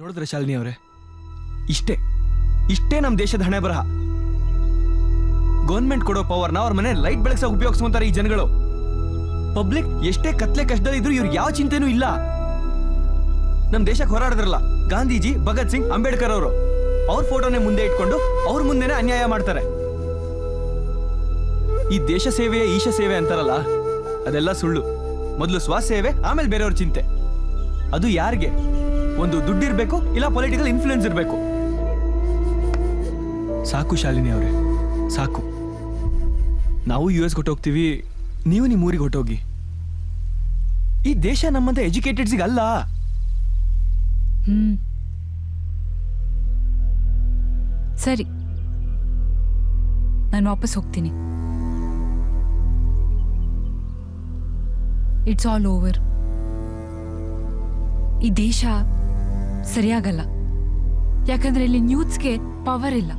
ನೋಡಿದ್ರೆ ಶಾಲಿನಿ ಅವರೇ, ಇಷ್ಟೇ ನಮ್ಮ ದೇಶದ ಹಣೆ ಬರಹ. ಗೌರ್ಮೆಂಟ್ ಕೊಡೋ ಪವರ್ನ ಅವ್ರ ಮನೆ ಲೈಟ್ ಬೆಳಗ್ಸೋಕೆ ಉಪಯೋಗಿಸ್ಕೊಂತಾರೆ ಈ ಜನಗಳು. ಪಬ್ಲಿಕ್ ಎಷ್ಟೇ ಕತ್ಲೆ ಕಷ್ಟದಲ್ಲಿದ್ರು ಇವ್ರಿಗೆ ಯಾವ ಚಿಂತೆನೂ ಇಲ್ಲ. ನಮ್ಮ ದೇಶಕ್ಕೆ ಹೋರಾಡಿದ್ರಲ್ಲ ಗಾಂಧೀಜಿ, ಭಗತ್ ಸಿಂಗ್, ಅಂಬೇಡ್ಕರ್ ಅವರು, ಅವ್ರ ಫೋಟೋನೇ ಮುಂದೆ ಇಟ್ಕೊಂಡು ಅವ್ರ ಮುಂದೆನೆ ಅನ್ಯಾಯ ಮಾಡ್ತಾರೆ. ಈ ದೇಶ ಸೇವೆಯೇ ಈಶ ಸೇವೆ ಅಂತಾರಲ್ಲ, ಅದೆಲ್ಲ ಸುಳ್ಳು. ಮೊದಲು ಸ್ವಸೇವೆ, ಆಮೇಲೆ ಬೇರೆಯವ್ರ ಚಿಂತೆ. ಅದು ಯಾರಿಗೆ? ಒಂದು ದುಡ್ಡಿರ್ಬೇಕು, ಇಲ್ಲ ಪೊಲಿಟಿಕಲ್ ಇನ್ಫ್ಲೂಯೆನ್ಸ್ ಇರಬೇಕು. ಸಾಕು ಶಾಲಿನಿ ಅವರೇ, ಸಾಕು. ನಾವು US ಹೊಟ್ಟೋಗ್ತೀವಿ, ನೀವು ನಿಮ್ಮ ಊರಿಗೆ ಹೊಟ್ಟೋಗಿ. ಈ ದೇಶ ನಮ್ಮಂತ ಎಜುಕೇಟೆಡ್ಸ್ಗೆ ಅಲ್ಲ. ಸರಿ, ನಾನು ವಾಪಸ್ ಹೋಗ್ತೀನಿ. It's all over. ಈ ದೇಶ ಸರಿಯಾಗಲ್ಲ. ಯಾಕಂದ್ರೆ ಇಲ್ಲಿ ನ್ಯೂಸ್ಗೆ ಪವರ್ ಇಲ್ಲ.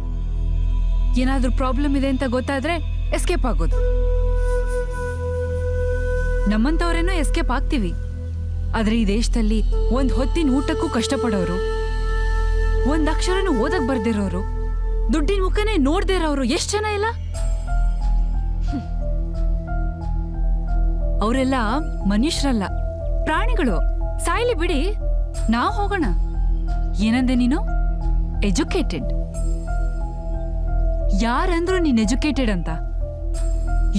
ಏನಾದ್ರೂ ಪ್ರಾಬ್ಲಮ್ ಇದೆ ಅಂತ ಗೊತ್ತಾದ್ರೆ ಎಸ್ಕೇಪ್ ಆಗೋದು. ನಮ್ಮಂತವ್ರೇನೋ ಎಸ್ಕೇಪ್ ಆಗ್ತೀವಿ, ಆದ್ರೆ ಈ ದೇಶದಲ್ಲಿ ಒಂದ್ ಹೊತ್ತಿನ ಊಟಕ್ಕೂ ಕಷ್ಟಪಡೋರು, ಒಂದ್ ಅಕ್ಷರನೂ ಓದಕ್ ಬರ್ದಿರೋರು, ದುಡ್ಡಿನ ಮುಖನೇ ನೋಡ್ದೇ ಇರೋರು ಎಷ್ಟ್ ಜನ ಇಲ್ಲ? ಅವರೆಲ್ಲ ಮನುಷ್ಯರಲ್ಲ, ಪ್ರಾಣಿಗಳು. ಸಾಯ್ಲಿ ಬಿಡಿ, ನಾವ್ ಹೋಗೋಣ. ಏನಂದೆ ನೀನು? ಎಜುಕೇಟೆಡ್? ಯಾರಂದ್ರು ನೀನ್ ಎಜುಕೇಟೆಡ್ ಅಂತ?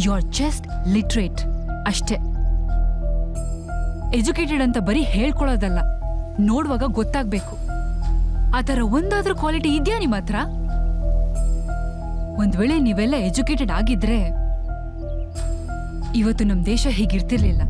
ಯು ಆರ್ ಜಸ್ಟ್ ಲಿಟ್ರೇಟ್ ಅಷ್ಟೇ. ಎಜುಕೇಟೆಡ್ ಅಂತ ಬರೀ ಹೇಳ್ಕೊಳ್ಳೋದಲ್ಲ, ನೋಡುವಾಗ ಗೊತ್ತಾಗ್ಬೇಕು. ಆ ಥರ ಒಂದಾದ್ರೂ ಕ್ವಾಲಿಟಿ ಇದೆಯಾ ನಿಮ್ಮ ಹತ್ರ? ಒಂದ್ ವೇಳೆ ನೀವೆಲ್ಲ ಎಜುಕೇಟೆಡ್ ಆಗಿದ್ರೆ ಇವತ್ತು ನಮ್ ದೇಶ ಹೀಗಿರ್ತಿರ್ಲಿಲ್ಲ.